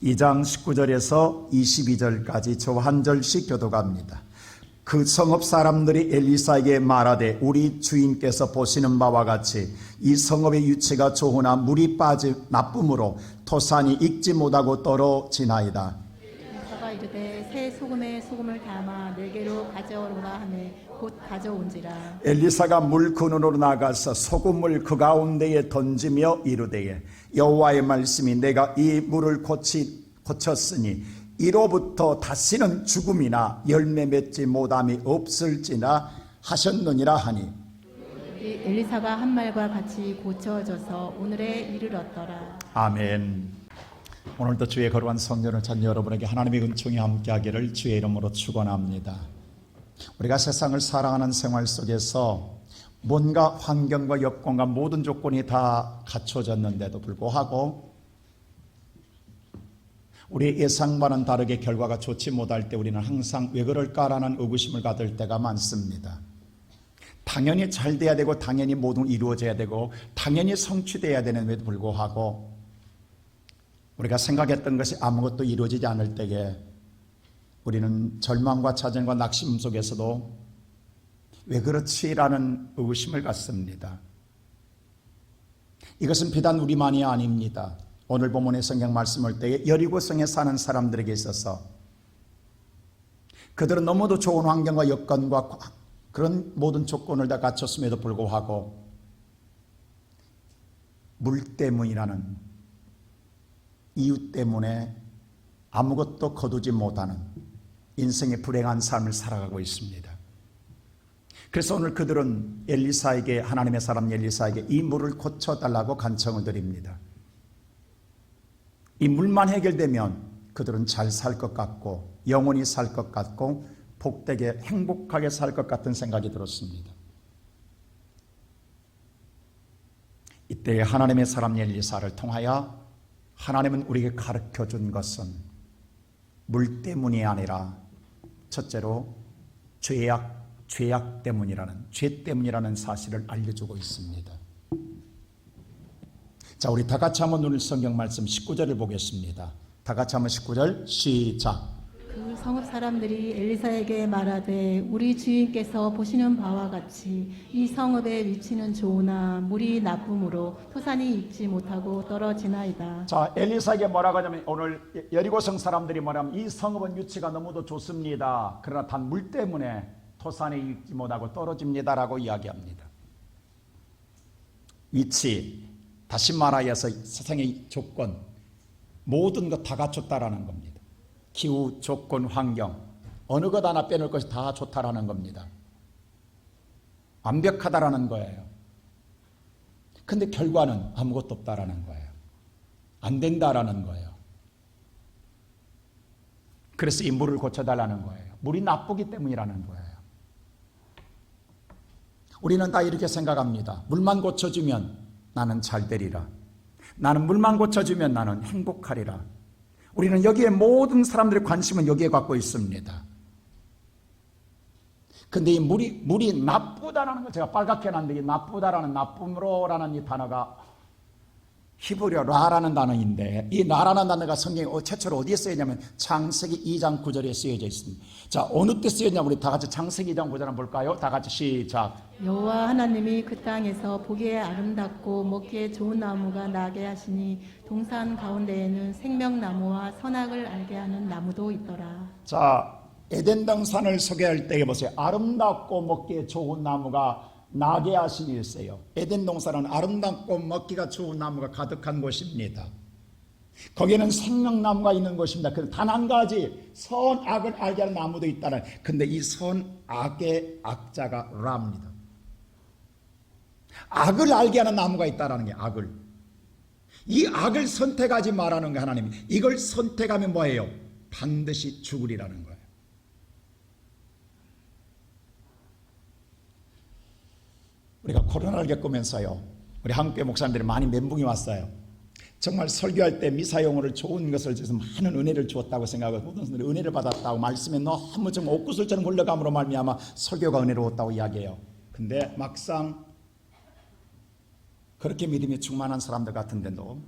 2장 19절에서 22절까지 저 한 절씩 교독합니다. 그 성읍 사람들이 엘리사에게 말하되 우리 주인께서 보시는 바와 같이 이 성읍의 유치가 좋으나 물이 빠진 나쁨으로 토산이 익지 못하고 떨어지나이다. 엘리사가 이르되 새 소금에 소금을 담아 내게로 가져오라 하매 곧 가져온지라. 엘리사가 물 근원으로 나가서 소금을 그 가운데에 던지며 이르되 여호와의 말씀이 내가 이 물을 고쳤으니 이로부터 다시는 죽음이나 열매 맺지 못함이 없을지나 하셨느니라 하니 엘리사가 한 말과 같이 고쳐져서 오늘에 이르렀더라. 아멘. 오늘도 주의 거룩한 성전을 찾는 여러분에게 하나님의 은총이 함께하기를 주의 이름으로 축원합니다. 우리가 세상을 살아가는 생활 속에서 뭔가 환경과 여건과 모든 조건이 다 갖춰졌는데도 불구하고 우리의 예상과는 다르게 결과가 좋지 못할 때 우리는 항상 왜 그럴까라는 의구심을 가질 때가 많습니다. 당연히 잘 돼야 되고 당연히 모든 이루어져야 되고 당연히 성취돼야 되는데도 불구하고 우리가 생각했던 것이 아무것도 이루어지지 않을 때에 우리는 절망과 좌절과 낙심 속에서도 왜 그렇지라는 의구심을 갖습니다. 이것은 비단 우리만이 아닙니다. 오늘 본문의 성경 말씀을 때에 여리고성에 사는 사람들에게 있어서 그들은 너무도 좋은 환경과 여건과 그런 모든 조건을 다 갖췄음에도 불구하고 물 때문이라는 이유 때문에 아무것도 거두지 못하는 인생의 불행한 삶을 살아가고 있습니다. 그래서 오늘 그들은 엘리사에게, 하나님의 사람 엘리사에게 이 물을 고쳐달라고 간청을 드립니다. 이 물만 해결되면 그들은 잘 살 것 같고 영원히 살 것 같고 복되게 행복하게 살 것 같은 생각이 들었습니다. 이때 하나님의 사람 엘리사를 통하여 하나님은 우리에게 가르쳐준 것은 물 때문이 아니라 첫째로 죄악 때문이라는, 죄 때문이라는 사실을 알려주고 있습니다. 자, 우리 다 같이 한번 오늘 성경 말씀 19절을 보겠습니다. 다 같이 한번 19절 시작. 그 성읍 사람들이 엘리사에게 말하되 우리 주인께서 보시는 바와 같이 이 성읍의 위치는 좋으나 물이 나쁨으로 토산이 익지 못하고 떨어지나이다. 자, 엘리사에게 뭐라고 하냐면 오늘 여리고성 사람들이 뭐냐면 이 성읍은 위치가 너무도 좋습니다. 그러나 단 물 때문에 토산이 익지 못하고 떨어집니다라고 이야기합니다. 위치, 다시 말하여서 세상의 조건, 모든 것 다 갖췄다라는 겁니다. 기후, 조건, 환경, 어느 것 하나 빼놓을 것이 다 좋다라는 겁니다. 완벽하다라는 거예요. 근데 결과는 아무것도 없다라는 거예요. 안 된다라는 거예요. 그래서 이 물을 고쳐달라는 거예요. 물이 나쁘기 때문이라는 거예요. 우리는 다 이렇게 생각합니다. 물만 고쳐주면 나는 잘 되리라. 나는 물만 고쳐주면 나는 행복하리라. 우리는 여기에 모든 사람들의 관심은 여기에 갖고 있습니다. 근데 이 물이 나쁘다라는 거 제가 빨갛게 놨는데 이 나쁘다라는 나쁨으로라는 이 단어가 히브리어 라라는 단어인데 이 라라는 단어가 성경에 최초로 어디에 쓰여있냐면 창세기 2장 9절에 쓰여져 있습니다. 자, 어느 때 쓰여있냐면 우리 다 같이 창세기 2장 9절 한번 볼까요? 다 같이 시작. 여호와 하나님이 그 땅에서 보기에 아름답고 먹기에 좋은 나무가 나게 하시니 동산 가운데에는 생명나무와 선악을 알게 하는 나무도 있더라. 자, 에덴 동산을 소개할 때 보세요. 아름답고 먹기에 좋은 나무가 나게 하시니 있어요. 에덴 동산은 아름답고 먹기가 좋은 나무가 가득한 곳입니다. 거기에는 생명나무가 있는 곳입니다. 그런데 단 한 가지 선악을 알게 하는 나무도 있다는. 근데 이 선악의 악자가 라입니다. 악을 알게 하는 나무가 있다는 게 악을. 이 악을 선택하지 말라는 게 하나님이. 이걸 선택하면 뭐예요? 반드시 죽으리라는 거예요. 우리가 코로나를 겪으면서요, 우리 한국교회 목사님들이 많이 멘붕이 왔어요. 정말 설교할 때 미사용어를 좋은 것을 줘서 많은 은혜를 주었다고 생각하고 모든 사람들이 은혜를 받았다고 말씀에 너무 좀 옥구슬처럼 흘러감으로 말미암아 설교가 은혜로웠다고 이야기해요. 근데 막상 그렇게 믿음이 충만한 사람들 같은데도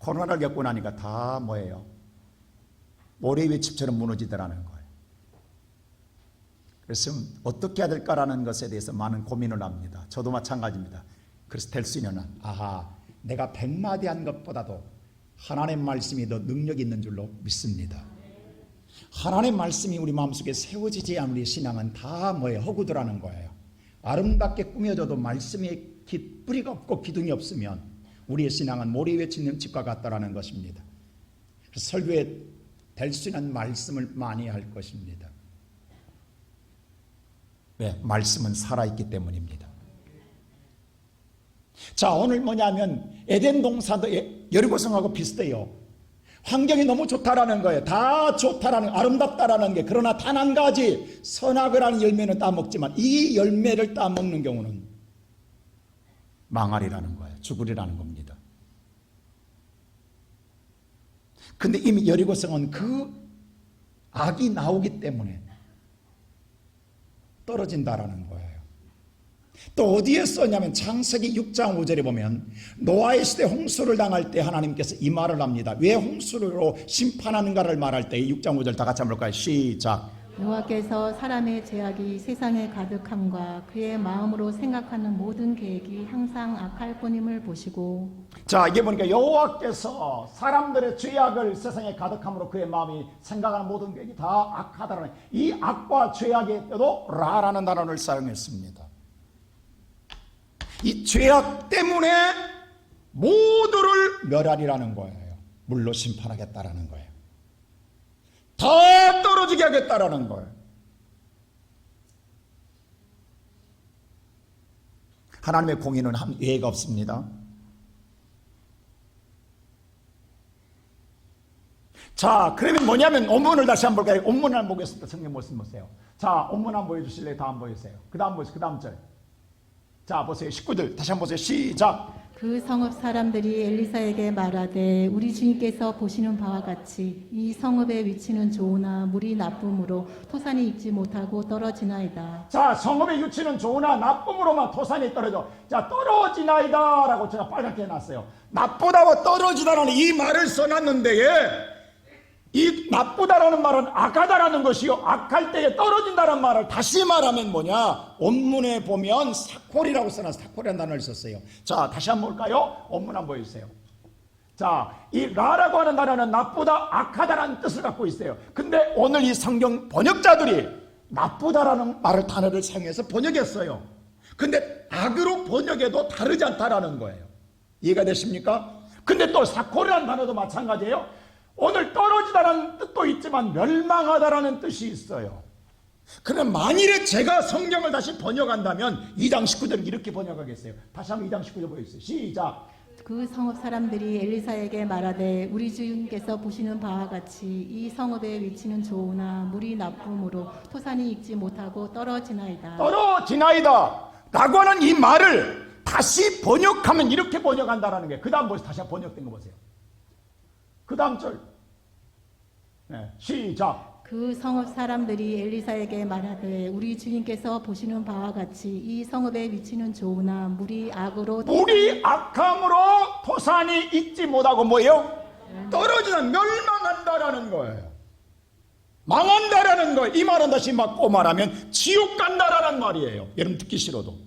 코로나를 겪고 나니까 다 뭐예요? 모래 위에 칩처럼 무너지더라는 거예요. 그래서 어떻게 해야 될까라는 것에 대해서 많은 고민을 합니다. 저도 마찬가지입니다. 그래서 될 수 있는 한 내가 100마디 한 것보다도 하나님의 말씀이 더 능력이 있는 줄로 믿습니다. 하나님의 말씀이 우리 마음속에 세워지지 않은 우리 신앙은 다 뭐예요? 허구더라는 거예요. 아름답게 꾸며져도 말씀에 뿌리가 없고 기둥이 없으면 우리의 신앙은 모래 위에 짓는 집과 같다라는 것입니다. 그래서 설교에 될 수 있는 말씀을 많이 할 것입니다. 왜? 말씀은 살아있기 때문입니다. 자, 오늘 뭐냐면 에덴 동산도 여리고성하고 비슷해요. 환경이 너무 좋다라는 거예요. 다 좋다라는, 아름답다라는 게. 그러나 단 한 가지 선악을 하는 열매는 따먹지만 이 열매를 따먹는 경우는 망하리라는 거예요. 죽으리라는 겁니다. 근데 이미 여리고성은 그 악이 나오기 때문에 떨어진다라는 거예요. 또 어디에 썼냐면 창세기 6장 5절에 보면 노아의 시대 홍수를 당할 때 하나님께서 이 말을 합니다. 왜 홍수로 심판하는가를 말할 때 6장 5절 다 같이 한번 볼까요? 시작. 여호와께서 사람의 죄악이 세상에 가득함과 그의 마음으로 생각하는 모든 계획이 항상 악할 뿐임을 보시고. 자, 이게 보니까 여호와께서 사람들의 죄악을 세상에 가득함으로 그의 마음이 생각하는 모든 계획이 다 악하다라는, 이 악과 죄악에 때도 라라는 단어를 사용했습니다. 이 죄악 때문에 모두를 멸하리라는 거예요. 물로 심판하겠다라는 거예요. 다 떨어지게 하겠다라는 거예요. 하나님의 공의는 한 예가 없습니다. 자, 그러면 뭐냐면 원문을 다시 한번 볼까요? 원문을 한번 보겠습니다. 성경 말씀 보세요. 자, 원문 한번 보여주실래요? 다 한번 보여주세요. 그 다음 보세요. 그 다음 절. 자, 보세요. 19절 다시 한번 보세요. 시작. 그 성읍 사람들이 엘리사에게 말하되 우리 주님께서 보시는 바와 같이 이 성읍의 위치는 좋으나 물이 나쁨으로 토산이 익지 못하고 떨어지나이다. 자, 성읍의 위치는 좋으나 나쁨으로만 토산이 떨어져. 자, 떨어지나이다 라고 제가 빨갛게 해놨어요. 나쁘다고 떨어지다라는 이 말을 써놨는데, 이 나쁘다라는 말은 악하다라는 것이요, 악할 때에 떨어진다는 말을 다시 말하면 뭐냐, 원문에 보면 사콜이라고 써놨어요. 사콜이라는 단어를 썼어요. 자, 다시 한번 볼까요? 원문 한번 보여주세요. 자, 이 라라고 하는 단어는 나쁘다, 악하다라는 뜻을 갖고 있어요. 근데 오늘 이 성경 번역자들이 나쁘다라는 말을, 단어를 사용해서 번역했어요. 근데 악으로 번역해도 다르지 않다라는 거예요. 이해가 되십니까? 근데 또 사콜이라는 단어도 마찬가지예요. 오늘 떨어지다라는 뜻도 있지만 멸망하다라는 뜻이 있어요. 그럼 만일에 제가 성경을 다시 번역한다면 2장 19절을 이렇게 번역하겠어요. 다시 한번 2장 19절 보여주세요. 시작. 그 성읍 사람들이 엘리사에게 말하되 우리 주님께서 보시는 바와 같이 이 성읍의 위치는 좋으나 물이 나쁨으로 토산이 익지 못하고 떨어지나이다. 떨어지나이다 라고 하는 이 말을 다시 번역하면 이렇게 번역한다라는 거예요. 그 다음 보세요. 다시 한번 번역된 거 보세요. 그 다음 절. 네, 시작. 그 성읍 사람들이 엘리사에게 말하되 우리 주님께서 보시는 바와 같이 이 성읍의 위치는 좋으나 물이 악함으로 토산이 익지 못하고 뭐예요? 떨어지는, 멸망한다라는 거예요. 망한다라는 거예요. 이 말은 다시 맞고 말하면 지옥 간다라는 말이에요. 여러분 듣기 싫어도.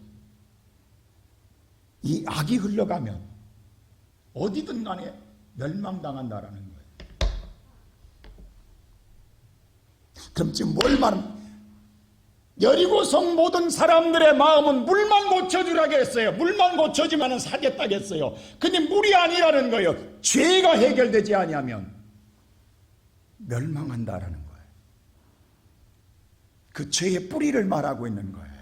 이 악이 흘러가면 어디든 간에 멸망당한다라는 거예요. 그럼 지금 뭘 말하면, 여리고성 모든 사람들의 마음은 물만 고쳐주라고 했어요. 물만 고쳐주면 살겠다고 했어요. 근데 물이 아니라는 거예요. 죄가 해결되지 아니하면 멸망한다라는 거예요. 그 죄의 뿌리를 말하고 있는 거예요.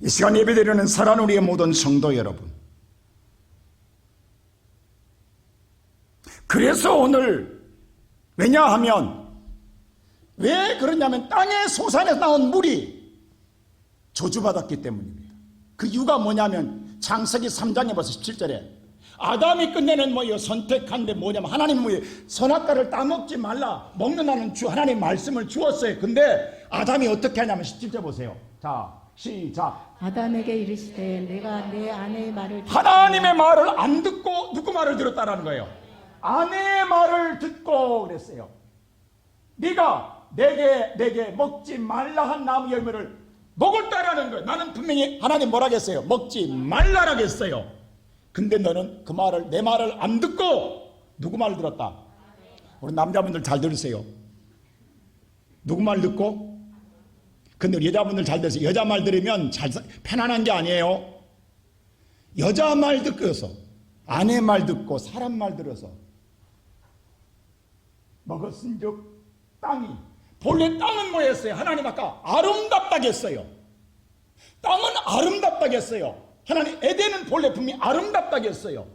이 시간 예배드리는 사랑하는 우리의 모든 성도 여러분, 그래서 오늘, 왜냐하면 왜 그러냐면 땅의 소산에서 나온 물이 저주받았기 때문입니다. 그 이유가 뭐냐면 창세기 3장에 벌써 17절에 아담이 끝내는 뭐예요? 선택한데 뭐냐면 하나님 뭐예요? 선악과를 따먹지 말라, 먹는다는 하나님 말씀을 주었어요. 근데 아담이 어떻게 하냐면 17절 보세요. 자, 시작. 아담에게 이르시되 내가 내 아내의 말을 듣고 하나님의 말을 안 듣고 누구 말을 들었다라는 거예요? 아내의 말을 듣고 그랬어요. 네가 내게 먹지 말라 한 나무 열매를 먹었다라는 거예요. 나는 분명히 하나님 뭐라겠어요? 먹지 말라라겠어요. 근데 너는 그 말을, 내 말을 안 듣고 누구 말을 들었다? 우리 남자분들 잘 들으세요. 누구 말 듣고? 근데 우리 여자분들 잘 들으세요. 여자 말 들으면 편안한 게 아니에요. 여자 말 듣고서, 아내 말 듣고, 사람 말 들어서 먹었은즉 땅이, 본래 땅은 뭐였어요? 하나님 아까 아름답다고 했어요. 땅은 아름답다고 했어요. 하나님 에덴은 본래 분명히 아름답다고 했어요.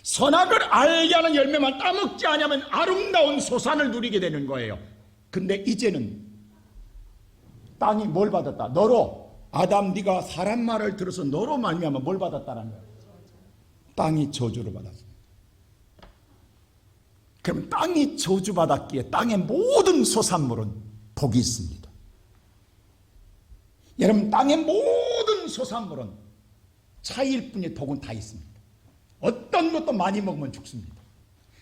선악을 알게 하는 열매만 따먹지 않으면 아름다운 소산을 누리게 되는 거예요. 근데 이제는 땅이 뭘 받았다? 너로, 아담 네가 사람 말을 들어서 너로 말미암아 뭘 받았다는 거예요? 땅이 저주를 받았어요. 그럼 땅이 저주받았기에 땅의 모든 소산물은 복이 있습니다. 여러분, 땅의 모든 소산물은 차이일 뿐이지 복은 다 있습니다. 어떤 것도 많이 먹으면 죽습니다.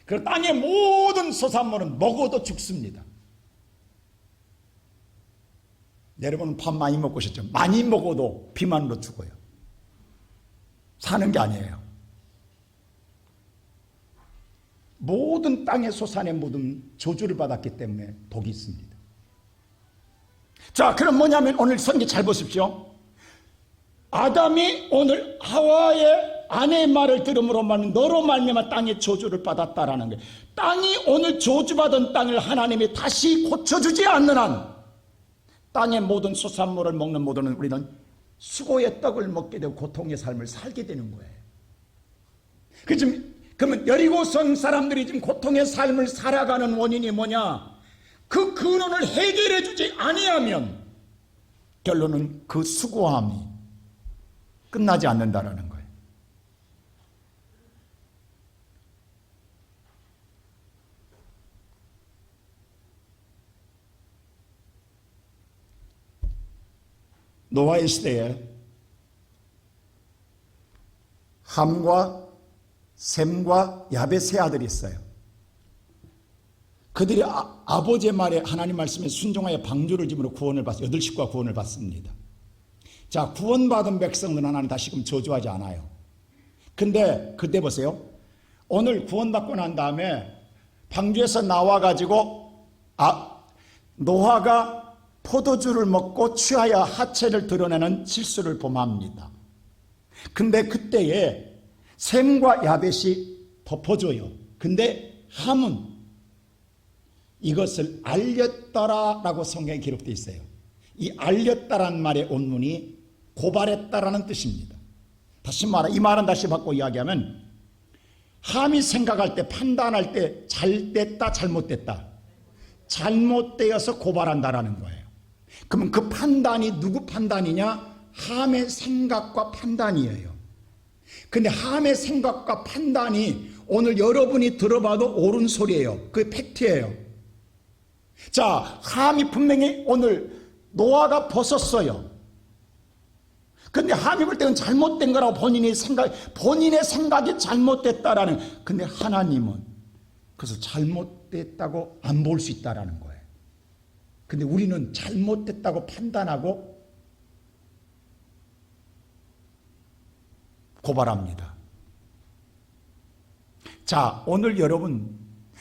그리고 땅의 모든 소산물은 먹어도 죽습니다. 여러분은 밥 많이 먹고 오셨죠? 많이 먹어도 비만으로 죽어요. 사는 게 아니에요. 모든 땅의 소산의 모든 저주를 받았기 때문에 복이 있습니다. 자, 그럼 뭐냐면 오늘 성경 잘 보십시오. 아담이 오늘 하와의 아내의 말을 들음으로만 너로 말미암아 땅의 저주를 받았다라는 거예요. 땅이 오늘 저주받은 땅을 하나님이 다시 고쳐주지 않는 한 땅의 모든 소산물을 먹는 모든 우리는 수고의 떡을 먹게 되고 고통의 삶을 살게 되는 거예요. 그러면 여리고성 사람들이 지금 고통의 삶을 살아가는 원인이 뭐냐? 그 근원을 해결해 주지 아니하면 결론은 그 수고함이 끝나지 않는다라는 거예요. 노아의 시대에 함과 셈과 야벳 세 아들이 있어요. 그들이 아버지의 말에 하나님 말씀에 순종하여 방주를 지으므로 구원을 받습니다. 8 식구가 구원을 받습니다. 자, 구원받은 백성들은 하나님 다시금 저주하지 않아요. 근데 그때 보세요. 오늘 구원받고 난 다음에 방주에서 나와가지고 노아가 포도주를 먹고 취하여 하체를 드러내는 실수를 범합니다. 근데 그때에 셈과 야벳이 덮어줘요. 근데 함은 이것을 알렸더라라고 성경에 기록되어 있어요. 이 알렸다라는 말의 원문이 고발했다라는 뜻입니다. 다시 말해, 이 말은 다시 바꿔 이야기하면 함이 생각할 때, 판단할 때 잘됐다 잘못됐다, 잘못되어서 고발한다라는 거예요. 그러면 그 판단이 누구 판단이냐? 함의 생각과 판단이에요. 근데 함의 생각과 판단이 오늘 여러분이 들어봐도 옳은 소리예요. 그게 팩트예요. 자, 함이 분명히 오늘 노아가 벗었어요. 근데 함이 볼 때는 잘못된 거라고 본인의 생각이 잘못됐다라는. 근데 하나님은 그래서 잘못됐다고 안 볼 수 있다라는 거예요. 근데 우리는 잘못됐다고 판단하고 고발합니다. 자, 오늘 여러분,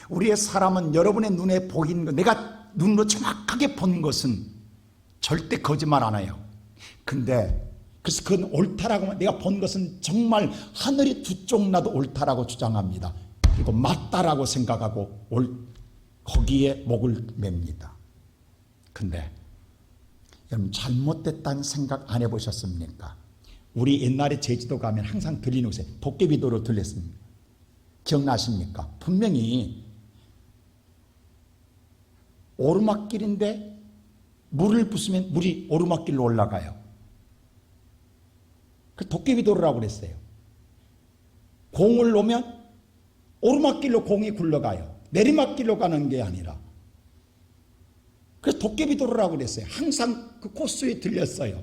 우리의 사람은 여러분의 눈에 보이는 것, 내가 눈으로 정확하게 본 것은 절대 거짓말 안 해요. 근데 그래서 그건 옳다라고, 내가 본 것은 정말 하늘이 두 쪽 나도 옳다라고 주장합니다. 그리고 맞다라고 생각하고 거기에 목을 맵니다. 근데 여러분, 잘못됐다는 생각 안 해보셨습니까? 우리 옛날에 제주도 가면 항상 들리는 곳에 도깨비도로 들렸습니다. 기억나십니까? 분명히 오르막길인데 물을 부수면 물이 오르막길로 올라가요. 그 도깨비도로라고 그랬어요. 공을 놓으면 오르막길로 공이 굴러가요. 내리막길로 가는 게 아니라. 그래서 도깨비도로라고 그랬어요. 항상 그 코스에 들렸어요.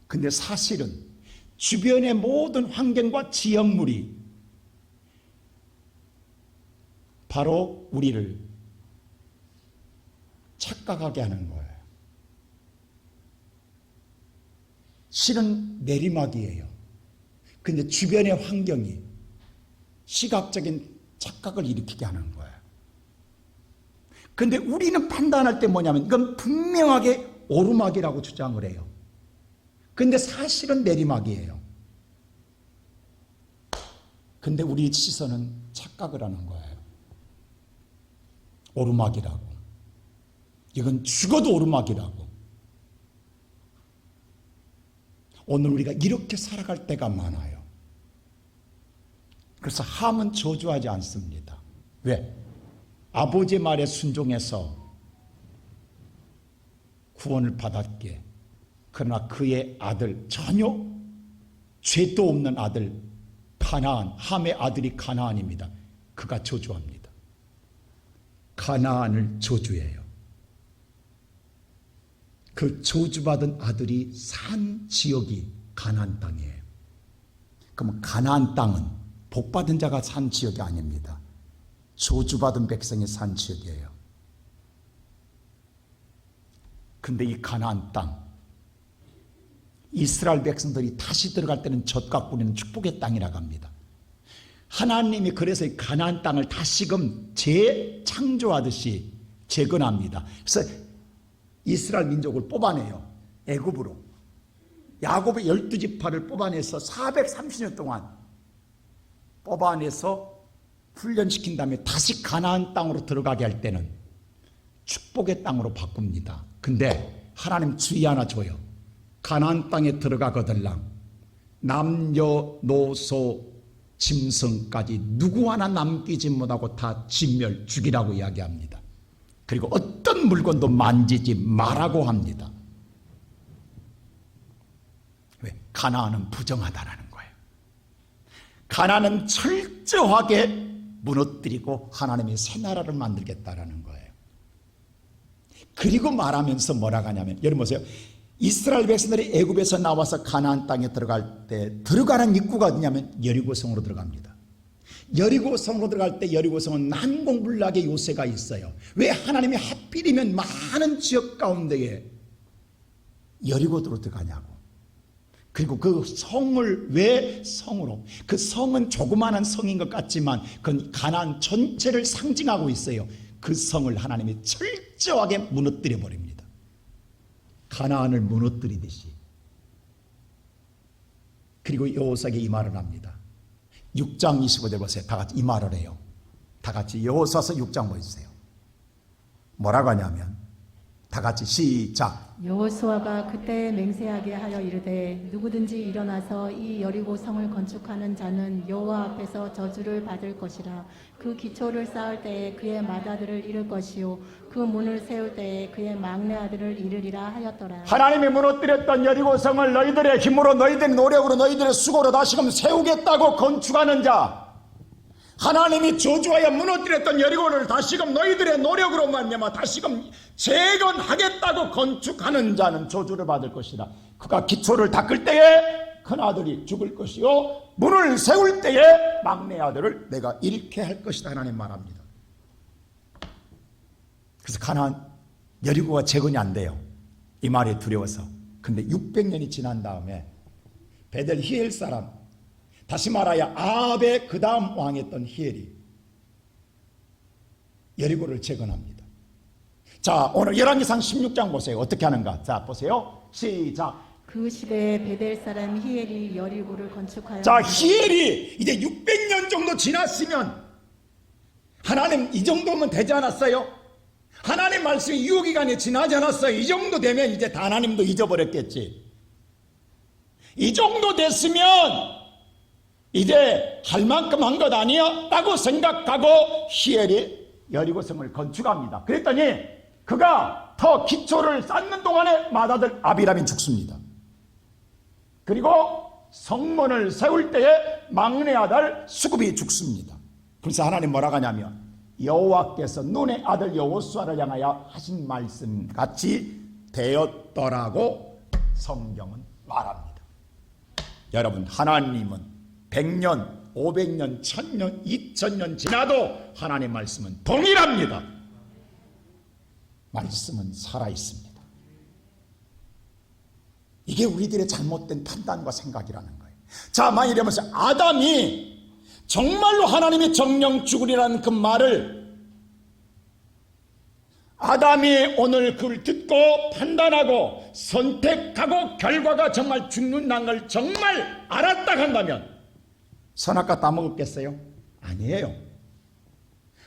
근데 사실은 주변의 모든 환경과 지역물이 바로 우리를 착각하게 하는 거예요. 실은 내리막이에요. 근데 주변의 환경이 시각적인 착각을 일으키게 하는 거예요. 근데 우리는 판단할 때 뭐냐면 이건 분명하게 오르막이라고 주장을 해요. 근데 사실은 내리막이에요. 근데 우리 시선은 착각을 하는 거예요. 오르막이라고. 이건 죽어도 오르막이라고. 오늘 우리가 이렇게 살아갈 때가 많아요. 그래서 함은 저주하지 않습니다. 왜? 아버지 말에 순종해서 구원을 받았기에, 그러나 그의 아들, 전혀 죄도 없는 아들 가나안, 함의 아들이 가나안입니다. 그가 저주합니다. 가나안을 저주해요. 그 저주받은 아들이 산 지역이 가나안 땅이에요. 그러면 가나안 땅은 복받은 자가 산 지역이 아닙니다. 저주받은 백성이 산 지역이에요. 근데 이 가나안 땅, 이스라엘 백성들이 다시 들어갈 때는 젖과 꿀이는 축복의 땅이라고 합니다. 하나님이 그래서 이 가나안 땅을 다시금 재창조하듯이 재건합니다. 그래서 이스라엘 민족을 뽑아내요. 애굽으로. 야곱의 12지파를 뽑아내서 430년 동안 뽑아내서 훈련시킨 다음에 다시 가나안 땅으로 들어가게 할 때는 축복의 땅으로 바꿉니다. 근데 하나님 주의 하나 줘요. 가나안 땅에 들어가거들랑 남녀노소 짐승까지 누구 하나 남기지 못하고 다 진멸 죽이라고 이야기합니다. 그리고 어떤 물건도 만지지 말라고 합니다. 왜? 가나안은 부정하다라는 거예요. 가나안은 철저하게 무너뜨리고 하나님이 새 나라를 만들겠다라는 거예요. 그리고 말하면서 뭐라고 하냐면, 여러분 보세요. 이스라엘 백성들이 애굽에서 나와서 가나안 땅에 들어갈 때 들어가는 입구가 어디냐면 여리고성으로 들어갑니다. 여리고성으로 들어갈 때 여리고성은 난공불락의 요새가 있어요. 왜 하나님이 하필이면 많은 지역 가운데에 여리고도로 들어가냐고. 그리고 그 성을 왜 성으로? 그 성은 조그마한 성인 것 같지만 그건 가나안 전체를 상징하고 있어요. 그 성을 하나님이 철저하게 무너뜨려 버립니다. 가나안을 무너뜨리듯이. 그리고 여호수아에게 이 말을 합니다. 6장 25절 보세요. 다 같이 이 말을 해요. 다 같이 여호수아서 6장 보여주세요. 뭐라고 하냐면 다 같이 시작. 여호수아가 그때 맹세하게 하여 이르되 누구든지 일어나서 이 여리고 성을 건축하는 자는 여호와 앞에서 저주를 받을 것이라. 그 기초를 쌓을 때에 그의 맏아들을 잃을 것이요 그 문을 세울 때에 그의 막내 아들을 잃으리라 하였더라. 하나님이 무너뜨렸던 여리고성을 너희들의 힘으로, 너희들의 노력으로, 너희들의 수고로 다시금 세우겠다고 건축하는 자, 하나님이 저주하여 무너뜨렸던 여리고를 다시금 너희들의 노력으로 말미암아 다시금 재건하겠다고 건축하는 자는 저주를 받을 것이다. 그가 기초를 닦을 때에 큰아들이 죽을 것이요 문을 세울 때에 막내 아들을 내가 잃게 할 것이다. 하나님 말합니다. 그래서 가나안 여리고가 재건이 안 돼요. 이 말이 두려워서. 근데 600년이 지난 다음에 베델 히엘 사람, 다시 말하여 아합의 그 다음 왕이었던 히엘이 여리고를 재건합니다. 자, 오늘 열왕기상 16장 보세요. 어떻게 하는가? 자, 보세요. 시작. 그 시대에 베델 사람 히엘이 여리고를 건축하여. 자, 히엘이 이제 600년 정도 지났으면 하나님 이 정도면 되지 않았어요? 하나님 말씀이 유효기간이 지나지 않았어요? 이 정도 되면 이제 다 하나님도 잊어버렸겠지. 이 정도 됐으면 이제 할 만큼 한 것 아니야? 라고 생각하고 히엘이 여리고성을 건축합니다. 그랬더니 그가 더 기초를 쌓는 동안에 맏아들 아비람이 죽습니다. 그리고 성문을 세울 때에 막내 아들 수굽이 죽습니다. 그래서 하나님 뭐라고 하냐면 여호와께서 눈의 아들 여호수아를 향하여 하신 말씀 같이 되었더라고 성경은 말합니다. 여러분, 하나님은 100년, 500년, 1000년, 2000년 지나도 하나님 말씀은 동일합니다. 말씀은 살아있습니다. 이게 우리들의 잘못된 판단과 생각이라는 거예요. 자, 만일 이러면서 아담이 정말로 하나님이 정령 죽으리라는 그 말을 아담이 오늘 그걸 듣고 판단하고 선택하고 결과가 정말 죽는다는 걸 정말 알았다 한다면 선악과 따먹었겠어요? 아니에요.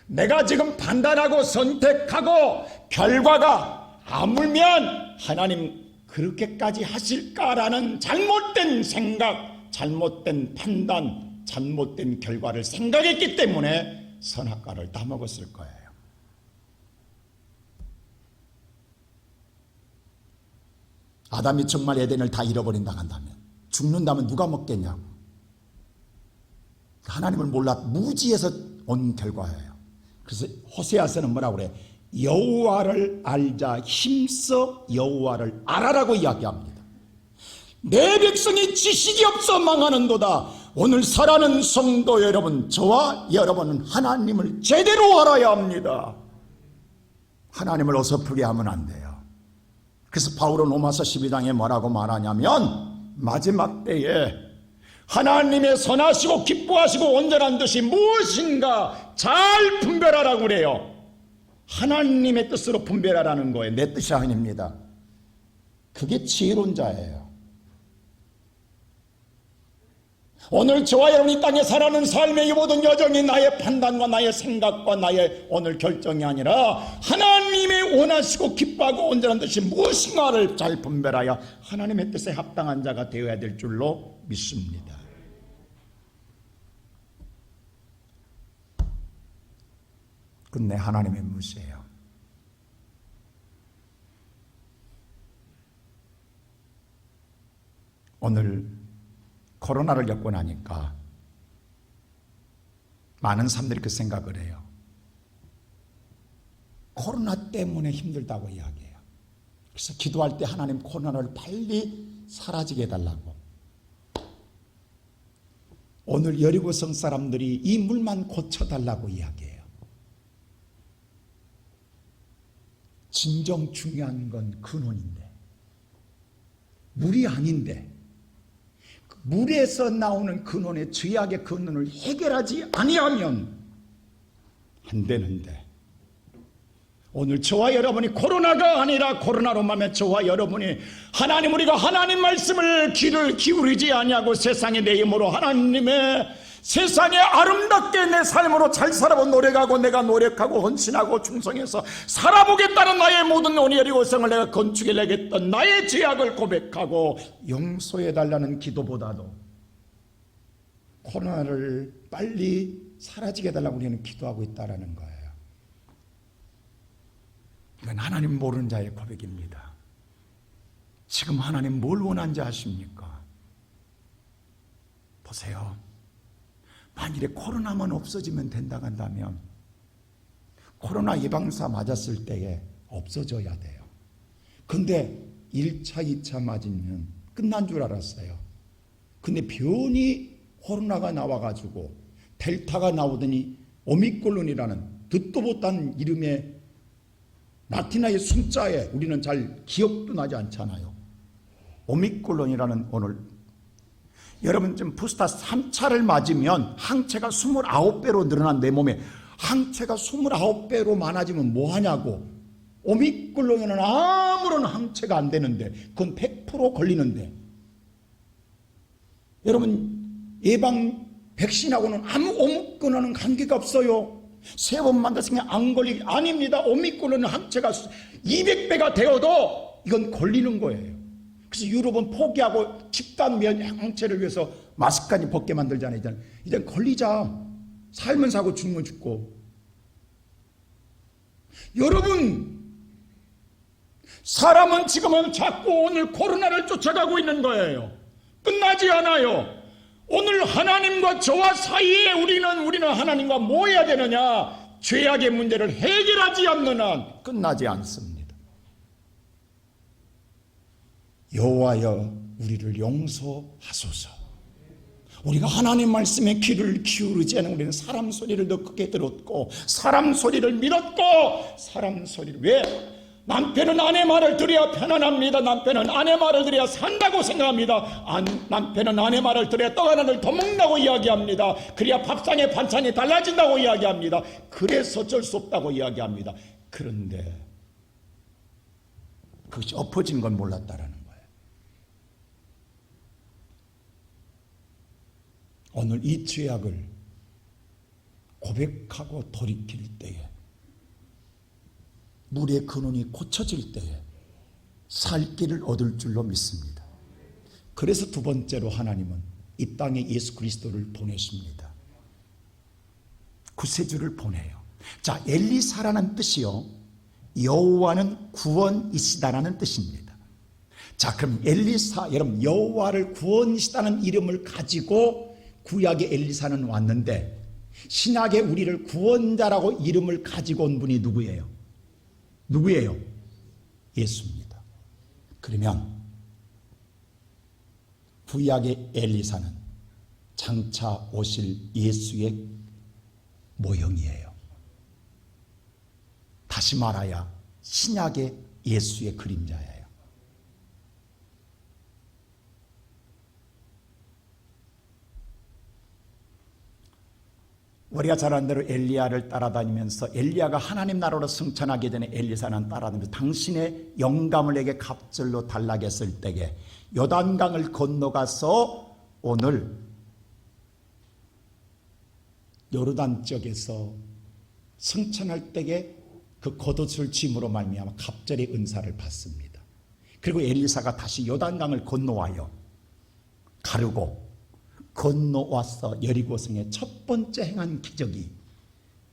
내가 지금 판단하고 선택하고 결과가 아물면 하나님 그렇게까지 하실까라는 잘못된 생각, 잘못된 판단, 잘못된 결과를 생각했기 때문에 선악과를 따먹었을 거예요. 아담이 정말 에덴을 다 잃어버린다 한다면, 죽는다면 누가 먹겠냐고. 하나님을 몰라 무지해서 온 결과예요. 그래서 호세아서는 뭐라고 그래? 여호와를 알자, 힘써 여호와를 알아라고 이야기합니다. 내 백성이 지식이 없어 망하는도다. 오늘 살아는 성도 여러분, 저와 여러분은 하나님을 제대로 알아야 합니다. 하나님을 어설프게 하면 안 돼요. 그래서 바울은 로마서 12장에 뭐라고 말하냐면, 마지막 때에 하나님의 선하시고 기뻐하시고 온전한 뜻이 무엇인가 잘 분별하라고 그래요. 하나님의 뜻으로 분별하라는 거예요. 내 뜻이 아닙니다. 그게 지혜로운 자예요. 오늘 저와 여러분이 땅에 살아가는 삶의 이 모든 여정이 나의 판단과 나의 생각과 나의 오늘 결정이 아니라 하나님의 원하시고 기뻐하고 온전한 뜻이 무엇인가를 잘 분별하여 하나님의 뜻에 합당한 자가 되어야 될 줄로 믿습니다. 근데 하나님의 무시예요. 오늘 코로나를 겪고 나니까 많은 사람들이 그 생각을 해요. 코로나 때문에 힘들다고 이야기해요. 그래서 기도할 때 하나님 코로나를 빨리 사라지게 해달라고. 오늘 여리고성 사람들이 이 물만 고쳐달라고 이야기해요. 진정 중요한 건 근원인데, 물이 아닌데 물에서 나오는 근원의 죄악의 근원을 해결하지 아니하면 안 되는데, 오늘 저와 여러분이 코로나가 아니라 코로나로 말면 저와 여러분이 하나님, 우리가 하나님 말씀을 귀를 기울이지 아니하고 세상의 내 힘으로 하나님의 세상에 아름답게 내 삶으로 잘 살아본 노력하고 내가 노력하고 헌신하고 충성해서 살아보겠다는 나의 모든 여리고성을 내가 건축해 내겠던 나의 죄악을 고백하고 용서해달라는 기도보다도 코로나를 빨리 사라지게 해달라고 우리는 기도하고 있다는 거예요. 이건 하나님 모르는 자의 고백입니다. 지금 하나님 뭘 원하는지 아십니까? 보세요. 만일에 코로나만 없어지면 된다고 한다면 코로나 예방사 맞았을 때에 없어져야 돼요. 근데 1차, 2차 맞으면 끝난 줄 알았어요. 근데 변이 코로나가 나와가지고 델타가 나오더니 오미크론이라는 듣도 못한 이름의 라틴어의 숫자에 우리는 잘 기억도 나지 않잖아요. 오미크론이라는 오늘 여러분 좀 부스터 3차를 맞으면 항체가 29배로 늘어난 내 몸에 항체가 29배로 많아지면 뭐하냐고. 오미크론에는 아무런 항체가 안 되는데 그건 100% 걸리는데, 여러분 예방 백신하고는 아무 오미크론은 관계가 없어요. 3번 맞았으면 안 걸리기 아닙니다. 오미크론은 항체가 200배가 되어도 이건 걸리는 거예요. 그래서 유럽은 포기하고 집단 면역 항체를 위해서 마스크까지 벗게 만들잖아요. 이제 걸리자. 살면 사고 죽으면 죽고. 여러분, 사람은 지금은 자꾸 오늘 코로나를 쫓아가고 있는 거예요. 끝나지 않아요. 오늘 하나님과 저와 사이에 우리는 하나님과 뭐 해야 되느냐? 죄악의 문제를 해결하지 않는 한 끝나지 않습니다. 여호와여 우리를 용서하소서. 우리가 하나님 말씀에 귀를 기울이지 않은 우리는 사람 소리를 더 크게 들었고 사람 소리를 믿었고 사람 소리를 왜? 남편은 아내 말을 들어야 편안합니다. 남편은 아내 말을 들어야 산다고 생각합니다. 남편은 아내 말을 들어야 떡 하나를 더 먹는다고 이야기합니다. 그래야 밥상에 반찬이 달라진다고 이야기합니다. 그래서 어쩔 수 없다고 이야기합니다. 그런데 그것이 엎어진 건 몰랐다라는 거예요. 오늘 이 죄악을 고백하고 돌이킬 때에 물의 근원이 고쳐질 때에 살 길을 얻을 줄로 믿습니다. 그래서 두 번째로 하나님은 이 땅에 예수 그리스도를 보내십니다. 구세주를 보내요. 자, 엘리사라는 뜻이요, 여호와는 구원이시다라는 뜻입니다. 자, 그럼 엘리사, 여러분 여호와를 구원이시다는 이름을 가지고 구약의 엘리사는 왔는데 신약에 우리를 구원자라고 이름을 가지고 온 분이 누구예요? 누구예요? 예수입니다. 그러면 구약의 엘리사는 장차 오실 예수의 모형이에요. 다시 말하야 신약의 예수의 그림자예요. 우리가 잘 아는 대로 엘리야를 따라다니면서 엘리야가 하나님 나라로 승천하기 전에 엘리사는 따라다니면서 당신의 영감을 내게 갑절로 달라게 했을 때에 요단강을 건너가서 오늘 요르단 쪽에서 승천할 때에 그 겉옷을 짐으로 말미암아 갑절의 은사를 받습니다. 그리고 엘리사가 다시 요단강을 건너와요. 가르고 건너와서 여리고성의 첫 번째 행한 기적이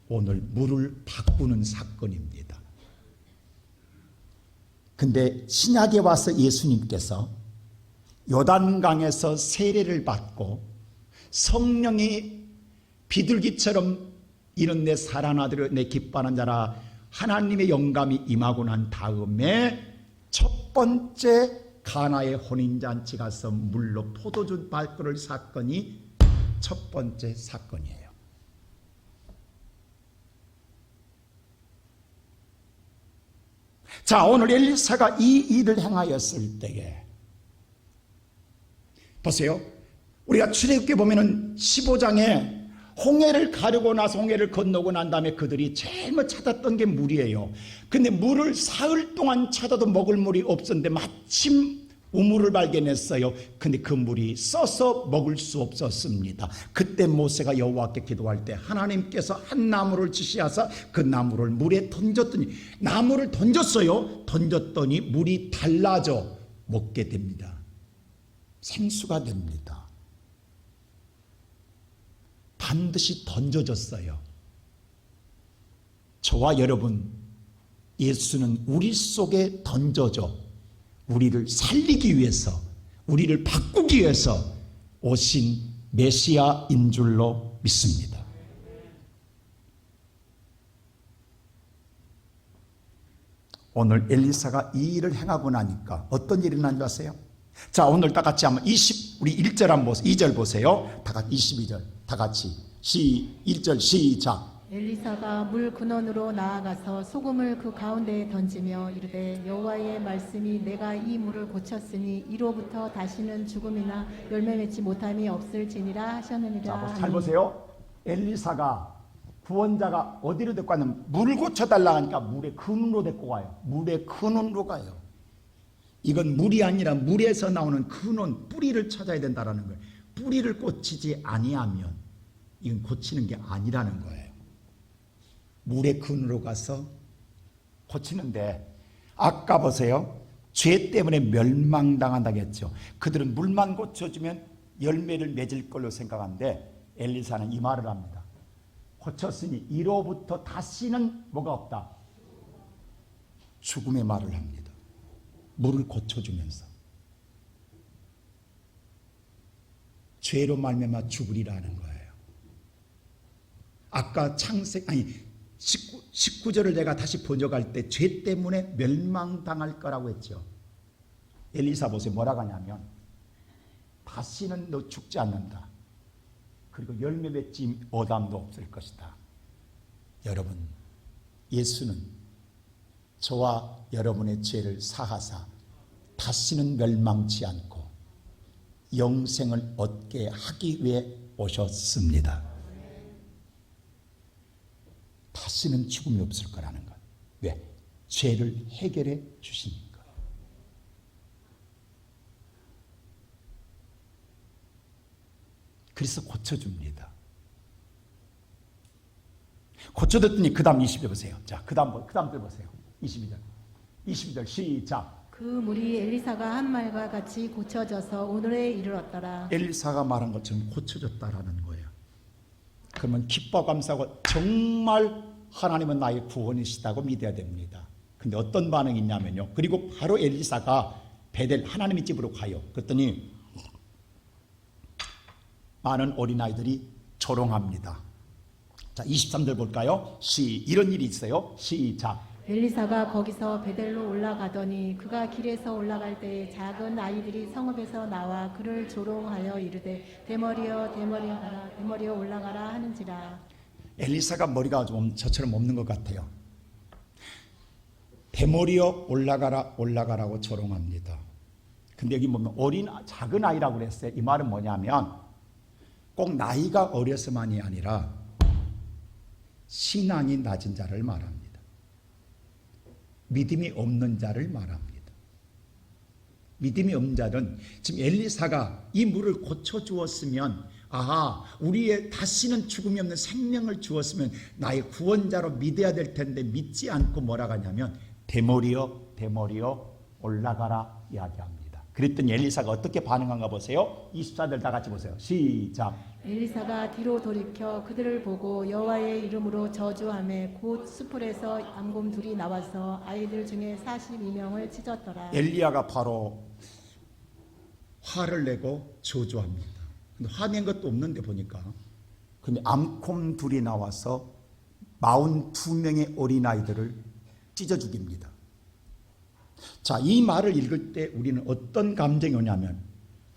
오늘 물을 바꾸는 사건입니다. 근데 신약에 와서 예수님께서 요단강에서 세례를 받고 성령이 비둘기처럼 이는 내 사랑하는 아들 내 기뻐하는 자라 하나님의 영감이 임하고 난 다음에 첫 번째 가나의 혼인잔치 가서 물로 포도주 밟을 사건이 첫 번째 사건이에요. 자, 오늘 엘리사가 이 일을 행하였을 때에 보세요. 우리가 출애굽기에 보면은 15장에 홍해를 가르고 나서 홍해를 건너고 난 다음에 그들이 제일 먼저 찾았던 게 물이에요. 근데 물을 사흘 동안 찾아도 먹을 물이 없었는데 마침 우물을 발견했어요. 근데 그 물이 써서 먹을 수 없었습니다. 그때 모세가 여호와께 기도할 때 하나님께서 한 나무를 지시하사 그 나무를 물에 던졌더니 나무를 던졌어요. 던졌더니 물이 달라져 먹게 됩니다. 생수가 됩니다. 반드시 던져졌어요. 저와 여러분, 예수는 우리 속에 던져져 우리를 살리기 위해서, 우리를 바꾸기 위해서 오신 메시아인 줄로 믿습니다. 오늘 엘리사가 이 일을 행하고 나니까 어떤 일이 난 줄 아세요? 자, 오늘 다 같이 한번 우리 1절 한번 보세요. 2절 보세요. 다 같이 22절 다 같이 1절 시작. 엘리사가 물 근원으로 나아가서 소금을 그 가운데에 던지며 이르되 여호와의 말씀이 내가 이 물을 고쳤으니 이로부터 다시는 죽음이나 열매 맺지 못함이 없을지니라 하셨느니라. 자, 잘 보세요. 엘리사가 구원자가 어디로 데리고 가냐면 물을 고쳐달라 하니까 물의 근원으로 데리고 가요. 물의 근원으로 가요. 이건 물이 아니라 물에서 나오는 근원, 뿌리를 찾아야 된다는 거예요. 뿌리를 고치지 아니하면 이건 고치는 게 아니라는 거예요. 물의 근원으로 가서 고치는데 아까 보세요. 죄 때문에 멸망당한다고 했죠. 그들은 물만 고쳐주면 열매를 맺을 걸로 생각하는데 엘리사는 이 말을 합니다. 고쳤으니 이로부터 다시는 뭐가 없다? 죽음의 말을 합니다. 물을 고쳐주면서 죄로 말미암아 죽으리라는 거예요. 아까 19절을 내가 다시 번역할 때 죄 때문에 멸망당할 거라고 했죠. 엘리사 보세요. 뭐라고 하냐면 다시는 너 죽지 않는다. 그리고 열매 맺지 어담도 없을 것이다. 여러분, 예수는 저와 여러분의 죄를 사하사 다시는 멸망치 않고 영생을 얻게 하기 위해 오셨습니다. 다시는 죽음이 없을 거라는 것. 왜? 죄를 해결해 주시니까. 그래서 고쳐줍니다. 고쳐줬더니 그 다음 20절 보세요. 자, 그 다음 보세요. 22절 시작. 그 물이 엘리사가 한 말과 같이 고쳐져서 오늘에 이르렀더라. 엘리사가 말한 것처럼 고쳐졌다라는 거예요. 그러면 기뻐 감사하고 정말 하나님은 나의 구원이시다고 믿어야 됩니다. 근데 어떤 반응이 있냐면요. 그리고 바로 엘리사가 베델 하나님의 집으로 가요. 그랬더니 많은 어린아이들이 조롱합니다. 자, 23절 볼까요? 이런 일이 있어요. 시작. 엘리사가 거기서 베델로 올라가더니 그가 길에서 올라갈 때 작은 아이들이 성읍에서 나와 그를 조롱하여 이르되 대머리여 대머리여 대머리여 올라가라 하는지라. 엘리사가 머리가 좀 저처럼 없는 것 같아요. 대머리여 올라가라 올라가라고 조롱합니다. 근데 여기 보면 작은 아이라고 그랬어요. 이 말은 뭐냐면 꼭 나이가 어려서만이 아니라 신앙이 낮은 자를 말합니다. 믿음이 없는 자를 말합니다. 믿음이 없는 자는 지금 엘리사가 이 물을 고쳐주었으면 우리의 다시는 죽음이 없는 생명을 주었으면 나의 구원자로 믿어야 될 텐데 믿지 않고 뭐라고 하냐면 대머리여 대머리여 올라가라 이야기합니다. 그랬더니 엘리사가 어떻게 반응한가 보세요. 24절 다 같이 보세요. 시작. 엘리사가 뒤로 돌이켜 그들을 보고 여호와의 이름으로 저주하며 곧 수풀에서 암곰 둘이 나와서 아이들 중에 42명을 찢었더라. 엘리야가 바로 화를 내고 저주합니다. 근데 화낸 것도 없는데 보니까 근데 암곰 둘이 나와서 42명의 어린아이들을 찢어 죽입니다. 자, 이 말을 읽을 때 우리는 어떤 감정이 오냐면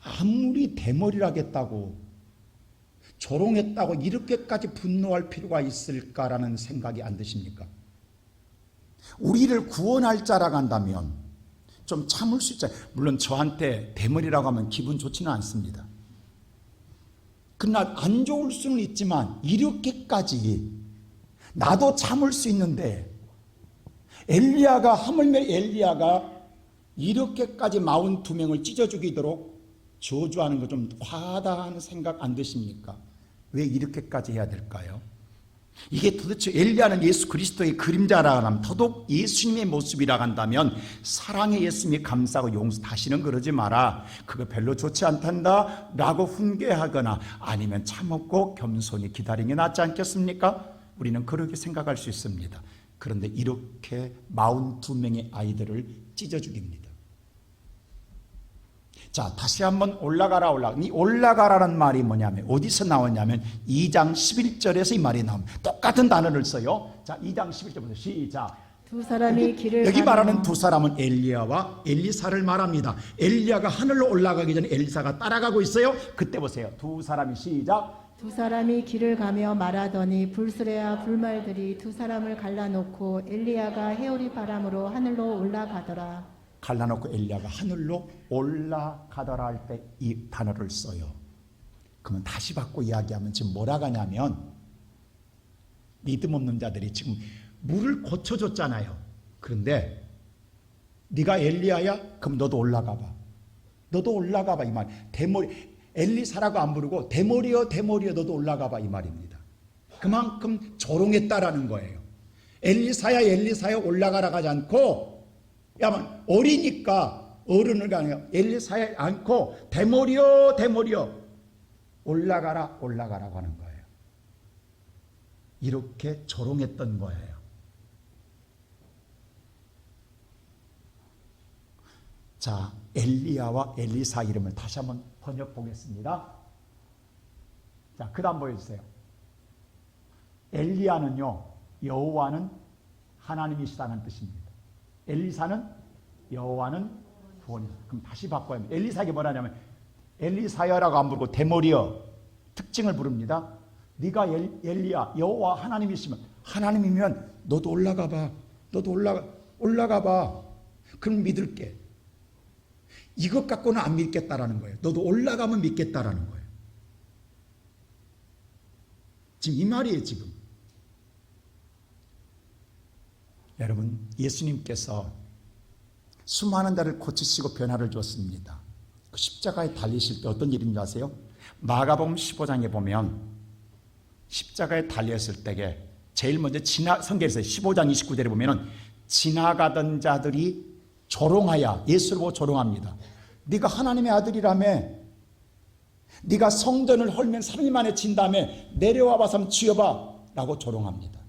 아무리 대머리라겠다고 조롱했다고 이렇게까지 분노할 필요가 있을까라는 생각이 안 드십니까? 우리를 구원할 자라고 한다면 좀 참을 수 있잖아요. 물론 저한테 대머리라고 하면 기분 좋지는 않습니다. 그러나 안 좋을 수는 있지만 이렇게까지 나도 참을 수 있는데 하물며 엘리야가 이렇게까지 42명을 찢어 죽이도록 저주하는 거 좀 과다한 생각 안 드십니까? 왜 이렇게까지 해야 될까요? 이게 도대체 엘리야는 예수 그리스도의 그림자라 하면 더더욱 예수님의 모습이라 한다면 사랑의 예수님이 감싸고 용서 다시는 그러지 마라. 그거 별로 좋지 않단다 라고 훈계하거나 아니면 참고 겸손히 기다리는 게 낫지 않겠습니까? 우리는 그렇게 생각할 수 있습니다. 그런데 이렇게 42명의 아이들을 찢어 죽입니다. 자, 다시 한번 올라가라. 이 올라가라는 말이 뭐냐면 어디서 나왔냐면 2장 11절에서 이 말이 나옵니다. 똑같은 단어를 써요. 자, 2장 11절부터 시작. 두 사람이 길을 여기 가며 말하는 두 사람은 엘리야와 엘리사를 말합니다. 엘리야가 하늘로 올라가기 전에 엘리사가 따라가고 있어요. 그때 보세요. 두 사람이 시작. 두 사람이 길을 가며 말하더니 불수레와 불말들이 두 사람을 갈라놓고 엘리야가 해오리 바람으로 하늘로 올라가더라. 갈라놓고 엘리야가 하늘로 올라가더라 할 때 이 단어를 써요. 그러면 다시 바꿔 이야기하면 지금 뭐라고 하냐면 믿음 없는 자들이 지금 물을 고쳐줬잖아요. 그런데 네가 엘리야야? 그럼 너도 올라가 봐. 너도 올라가 봐 이 말. 엘리사라고 안 부르고 대머리여 대머리여 너도 올라가 봐 이 말입니다. 그만큼 조롱했다라는 거예요. 엘리사야 올라가라 하지 않고 야만 어리니까 어른을 가냐 엘리사야 않고 대머리여 올라가라고 하는 거예요. 이렇게 조롱했던 거예요. 자, 엘리야와 엘리사 이름을 다시 한번 번역 보겠습니다. 자, 그 다음 보여주세요. 엘리야는요 여호와는 하나님이시다는 뜻입니다. 엘리사는 여호와는 구원이다. 그럼 다시 바꿔야 합니다. 엘리사에게 뭐라냐면 엘리사여라고 안 부르고 대머리여 특징을 부릅니다. 네가 엘리야 여호와 하나님이시면 하나님이면 너도 올라가 봐. 너도 올라가 봐. 그럼 믿을게. 이것 갖고는 안 믿겠다라는 거예요. 너도 올라가면 믿겠다라는 거예요. 지금 이 말이에요, 지금. 여러분, 예수님께서 수많은 자를 고치시고 변화를 줬습니다. 그 십자가에 달리실 때 어떤 일인지 아세요? 마가복음 15장에 보면 십자가에 달렸을 때에 제일 먼저 성경에서 15장 29절에 보면은 지나가던 자들이 조롱하여 예수를 보고 조롱합니다. 네가 하나님의 아들이라며 네가 성전을 헐면 3일 만에 진다며 내려와 봐서 한번 쥐어봐 라고 조롱합니다.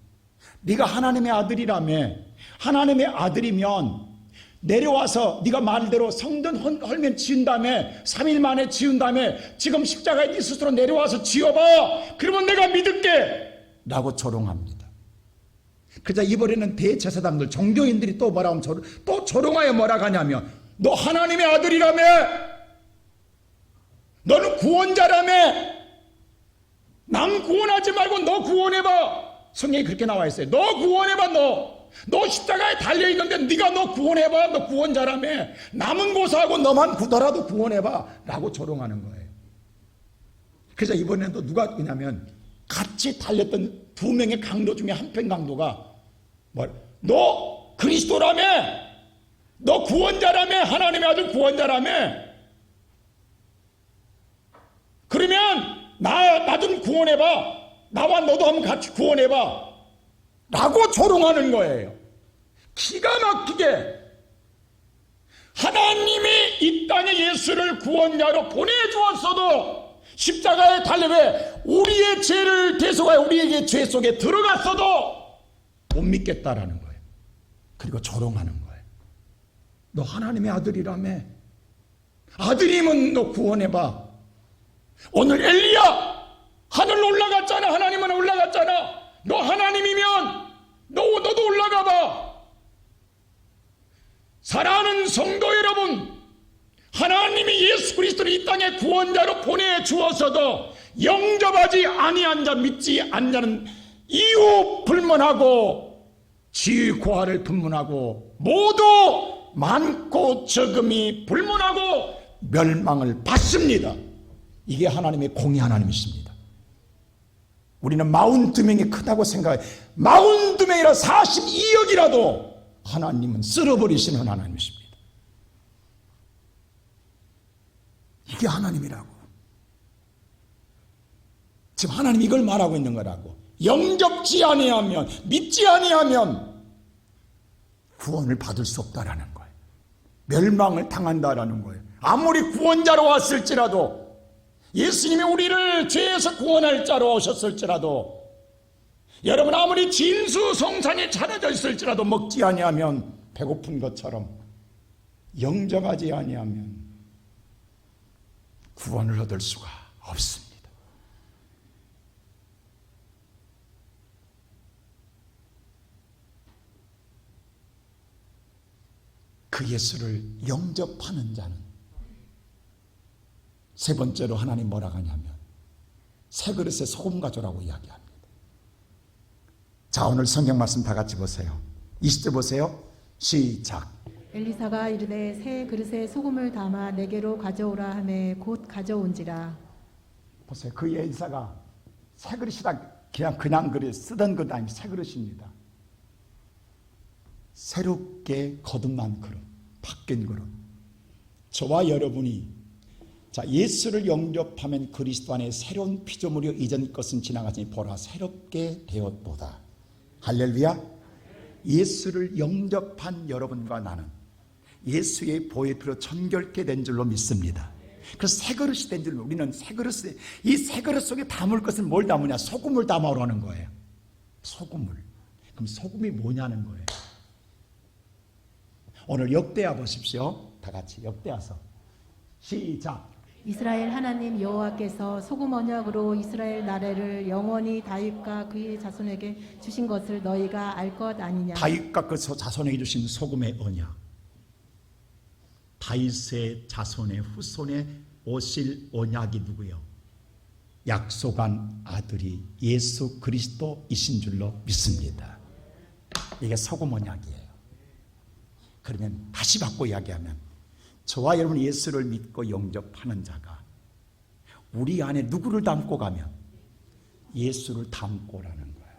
네가 하나님의 아들이라며 하나님의 아들이면 내려와서 네가 말대로 성전 헐면 지은다며 3일 만에 지은다며 지금 십자가에 네 스스로 내려와서 지어봐 그러면 내가 믿을게 라고 조롱합니다. 그러자 이번에는 대제사장들 종교인들이 또 뭐라고 하면 또 조롱하여 뭐라고 하냐면 너 하나님의 아들이라며 너는 구원자라며 남 구원하지 말고 너 구원해봐. 성경에 그렇게 나와 있어요. 너 구원해봐. 너 십자가에 달려있는데 네가 너 구원해봐. 너 구원자라며 남은 고사하고 너만 굳어라도 구원해봐 라고 조롱하는 거예요. 그래서 이번에는 또 누가 있냐면 같이 달렸던 두 명의 강도 중에 한 편 강도가 너 그리스도라며 너 구원자라며 하나님의 아들 구원자라며 그러면 나 좀 구원해봐. 나와 너도 한번 같이 구원해봐 라고 조롱하는 거예요. 기가 막히게 하나님이 이 땅에 예수를 구원자로 보내주었어도 십자가에 달려 왜 우리의 죄를 대속하여 우리에게 죄 속에 들어갔어도 못 믿겠다라는 거예요. 그리고 조롱하는 거예요. 너 하나님의 아들이라며 아들이면 너 구원해봐. 오늘 엘리야 하늘로 올라갔잖아. 하나님은 올라갔잖아. 너 하나님이면 너도 올라가 봐. 사랑하는 성도 여러분, 하나님이 예수 그리스도를 이 땅에 구원자로 보내주었어도 영접하지 아니한 자 믿지 않는 자는 이유 불문하고 지위 고하를 불문하고 모두 많고 적음이 불문하고 멸망을 받습니다. 이게 하나님의 공의 하나님이십니다. 우리는 42명이 크다고 생각해. 42명이라 42억이라도 하나님은 쓸어버리시는 하나님이십니다. 이게 하나님이라고. 지금 하나님 이걸 말하고 있는 거라고. 영접지 아니하면 믿지 아니하면 구원을 받을 수 없다라는 거예요. 멸망을 당한다라는 거예요. 아무리 구원자로 왔을지라도 예수님이 우리를 죄에서 구원할 자로 오셨을지라도 여러분 아무리 진수성찬이 차려져 있을지라도 먹지 아니하면 배고픈 것처럼 영접하지 아니하면 구원을 얻을 수가 없습니다. 그 예수를 영접하는 자는 세 번째로 하나님 뭐라고 하냐면 새 그릇에 소금 가져라고 이야기합니다. 자, 오늘 성경 말씀 다 같이 보세요. 20절 보세요. 시작. 엘리사가 이르되 새 그릇에 소금을 담아 내게로 가져오라 하매 곧 가져온지라. 보세요. 그 엘리사가 새 그릇이라 그냥 그릇 쓰던 것 아니면 새 그릇입니다. 새롭게 거듭난 그릇, 바뀐 그릇. 저와 여러분이 자 예수를 영접하면 그리스도 안에 새로운 피조물이요 이전 것은 지나가지니 보라 새롭게 되었도다. 할렐루야. 예수를 영접한 여러분과 나는 예수의 보혈 피로 정결케 된 줄로 믿습니다. 그래서 새 그릇이 된 줄 우리는 새 그릇에 이 새 그릇 속에 담을 것은 뭘 담으냐? 소금을 담아오라는 거예요. 소금을. 그럼 소금이 뭐냐는 거예요. 오늘 역대하 보십시오. 다 같이 역대하서 시작. 이스라엘 하나님 여호와께서 소금 언약으로 이스라엘 나라를 영원히 다윗과 그의 자손에게 주신 것을 너희가 알 것 아니냐. 다윗과 그 자손에게 주신 소금의 언약, 다윗의 자손의 후손에 오실 언약이 누구요? 약속한 아들이 예수 그리스도이신 줄로 믿습니다. 이게 소금 언약이에요. 그러면 다시 바꿔 이야기하면 저와 여러분 예수를 믿고 영접하는 자가 우리 안에 누구를 담고 가면 예수를 담고라는 거예요.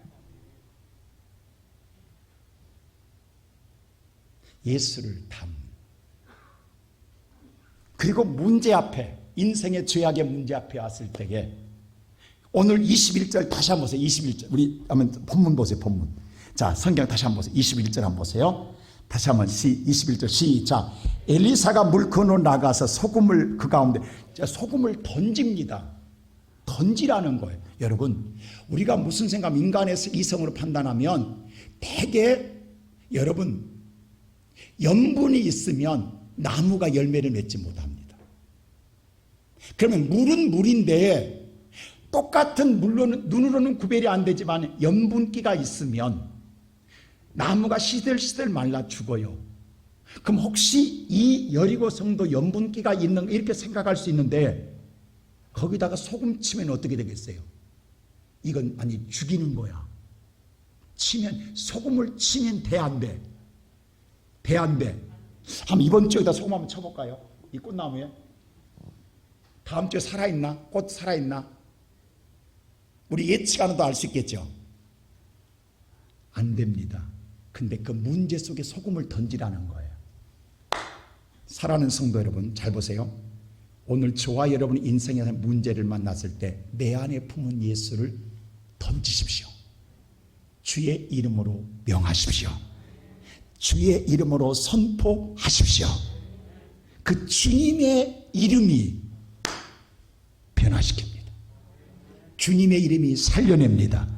예수를 담. 그리고 문제 앞에, 인생의 죄악의 문제 앞에 왔을 때에 오늘 21절 다시 한번 보세요. 21절. 우리 한번 본문 보세요. 본문. 자, 성경 다시 한번 보세요. 21절 한번 보세요. 다시 한번 21절 시작. 엘리사가 물 건너 나가서 소금을 그 가운데, 소금을 던집니다. 던지라는 거예요. 여러분, 우리가 무슨 생각, 인간에서 이성으로 판단하면 대개 여러분 염분이 있으면 나무가 열매를 맺지 못합니다. 그러면 물은 물인데 똑같은 물로는 눈으로는 구별이 안 되지만 염분기가 있으면 나무가 시들시들 말라 죽어요. 그럼 혹시 이 여리고 성도 염분기가 있는 이렇게 생각할 수 있는데 거기다가 소금 치면 어떻게 되겠어요? 이건 아니 죽이는 거야. 치면 소금을 치면 돼 안 돼? 돼 안 돼? 한번 이번 주에다 소금 한번 쳐볼까요? 이 꽃나무에 다음 주에 살아있나? 꽃 살아있나? 우리 예측하는 도 알 수 있겠죠? 안 됩니다. 근데 그 문제 속에 소금을 던지라는 거예요. 사랑하는 성도 여러분, 잘 보세요. 오늘 저와 여러분 인생의 문제를 만났을 때 내 안에 품은 예수를 던지십시오. 주의 이름으로 명하십시오. 주의 이름으로 선포하십시오. 그 주님의 이름이 변화시킵니다. 주님의 이름이 살려냅니다.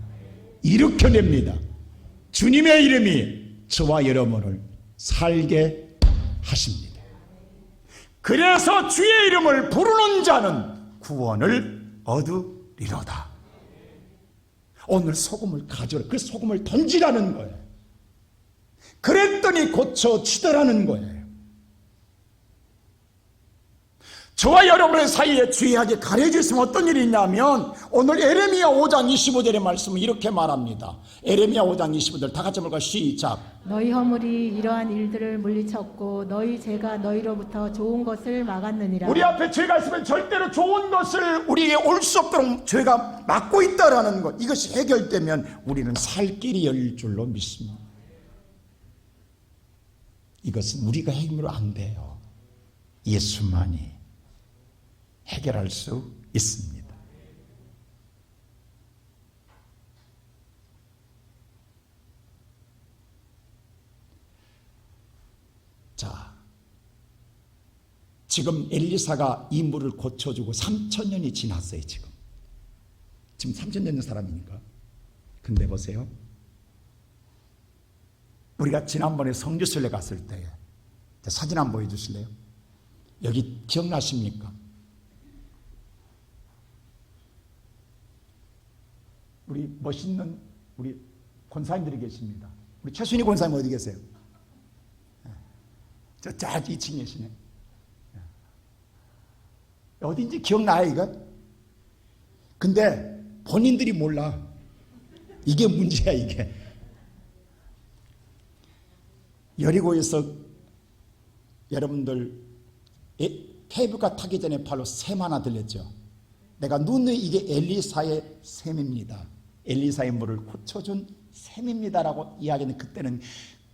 일으켜냅니다. 주님의 이름이 저와 여러분을 살게 하십니다. 그래서 주의 이름을 부르는 자는 구원을 얻으리로다. 오늘 소금을 가져라. 그 소금을 던지라는 거예요. 그랬더니 고쳐지더라는 거예요. 저와 여러분의 사이에 죄악이 가려져 있으면 어떤 일이 있냐면 오늘 에레미야 5장 25절의 말씀은 이렇게 말합니다. 에레미야 5장 25절 다 같이 볼까요? 시작. 너희 허물이 이러한 일들을 물리쳤고 너희 죄가 너희로부터 좋은 것을 막았느니라. 우리 앞에 죄가 있으면 절대로 좋은 것을 우리에게 올 수 없도록 죄가 막고 있다라는 것, 이것이 해결되면 우리는 살 길이 열릴 줄로 믿습니다. 이것은 우리가 해결로 안 돼요. 예수만이 해결할 수 있습니다. 자, 지금 엘리사가 이 물을 고쳐주고 3,000년이 지났어요. 지금 3,000년 된 사람이니까. 근데 보세요, 우리가 지난번에 성지순례 갔을 때 사진 한번 보여주실래요? 여기 기억나십니까? 우리 멋있는 우리 권사님들이 계십니다. 우리 최순희 권사님 어디 계세요? 저 2층에 계시네. 어딘지 기억나요 이거? 근데 본인들이 몰라. 이게 문제야 이게. 여리고에서 여러분들 케이블카 타기 전에 바로 샘 하나 들렸죠. 내가 눈에 이게 엘리사의 샘입니다. 엘리사의 물을 고쳐준 샘입니다라고 이야기는 그때는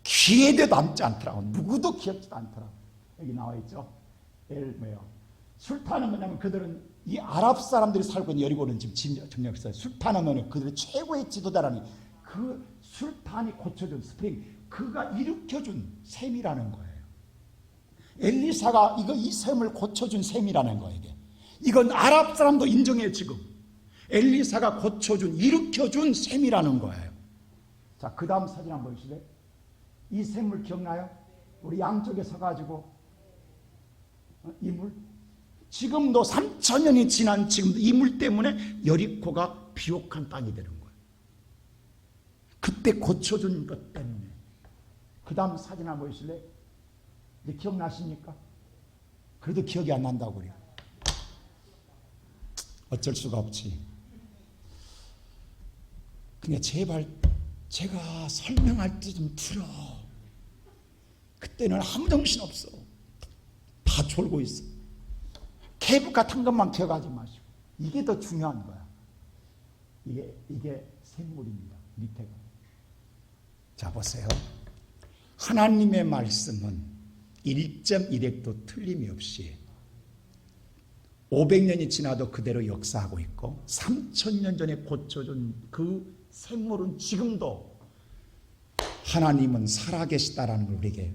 귀에도 남지 않더라고. 누구도 기억지도 않더라고. 여기 나와 있죠. 술탄은 뭐냐면 그들은 이 아랍 사람들이 살고 있는 여리고는 지금 점령했어요. 술탄은 그들의 최고의 지도자라니 그 술탄이 고쳐준 스프링, 그가 일으켜준 샘이라는 거예요. 엘리사가 이 샘을 고쳐준 샘이라는 거예요. 이건 아랍 사람도 인정해요. 지금 엘리사가 고쳐준, 일으켜준 샘이라는 거예요. 자, 그 다음 사진 한번 보실래요? 이 샘물 기억나요? 우리 양쪽에 서가지고 이 물 지금도 3,000년이 지난 지금도 이 물 때문에 여리코가 비옥한 땅이 되는 거예요. 그때 고쳐준 것 때문에. 그 다음 사진 한번 보실래요? 이제 기억나십니까? 그래도 기억이 안 난다고 그래요. 어쩔 수가 없지. 그러니까 제발 제가 설명할 때 좀 들어. 그때는 아무 정신 없어. 다 졸고 있어. 케이블 같은 것만 기억하지 마시고. 이게 더 중요한 거야. 이게 생물입니다. 밑에가. 자, 보세요. 하나님의 말씀은 1.1획도 틀림이 없이 500년이 지나도 그대로 역사하고 있고 3,000년 전에 고쳐준 그 생물은 지금도 하나님은 살아계시다라는 걸 우리에게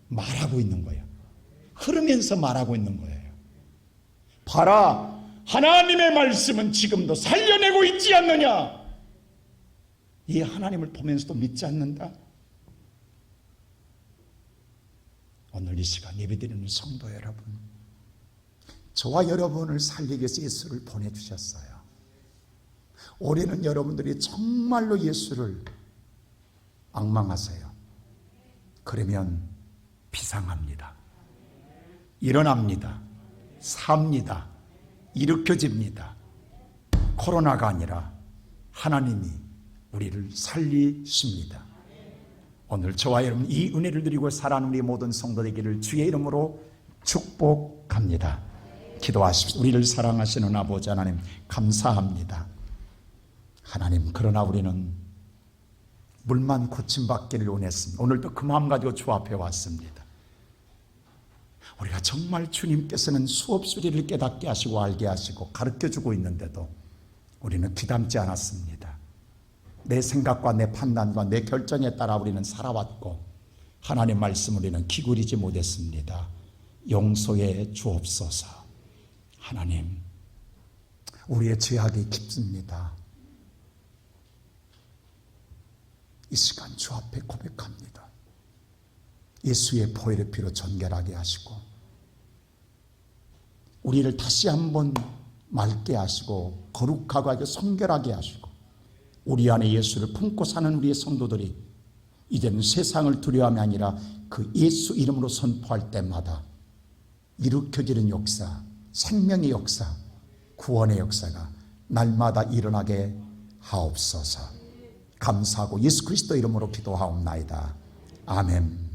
말하고 있는 거예요. 흐르면서 말하고 있는 거예요. 봐라, 하나님의 말씀은 지금도 살려내고 있지 않느냐? 이 하나님을 보면서도 믿지 않는다? 오늘 이 시간 예배드리는 성도 여러분, 저와 여러분을 살리기 위해서 예수를 보내주셨어요. 올해는 여러분들이 정말로 예수를 앙망하세요. 그러면 비상합니다. 일어납니다. 삽니다. 일으켜집니다. 코로나가 아니라 하나님이 우리를 살리십니다. 오늘 저와 여러분 이 은혜를 누리고 살아가는 우리 모든 성도 되기를 주의 이름으로 축복합니다. 기도하십시오. 우리를 사랑하시는 아버지 하나님 감사합니다. 하나님, 그러나 우리는 물만 고침받기를 원했습니다. 오늘도 그 마음 가지고 주 앞에 왔습니다. 우리가 정말 주님께서는 수없이 우리를 깨닫게 하시고 알게 하시고 가르쳐주고 있는데도 우리는 귀담지 않았습니다. 내 생각과 내 판단과 내 결정에 따라 우리는 살아왔고 하나님의 말씀 우리는 기울이지 못했습니다. 용서해 주옵소서. 하나님, 우리의 죄악이 깊습니다. 이 시간 주 앞에 고백합니다. 예수의 보혈의 피로 정결하게 하시고 우리를 다시 한번 맑게 하시고 거룩하고 하게 성결하게 하시고 우리 안에 예수를 품고 사는 우리의 성도들이 이제는 세상을 두려워함이 아니라 그 예수 이름으로 선포할 때마다 일으켜지는 역사, 생명의 역사, 구원의 역사가 날마다 일어나게 하옵소서. 감사하고 예수 그리스도 이름으로 기도하옵나이다. 아멘.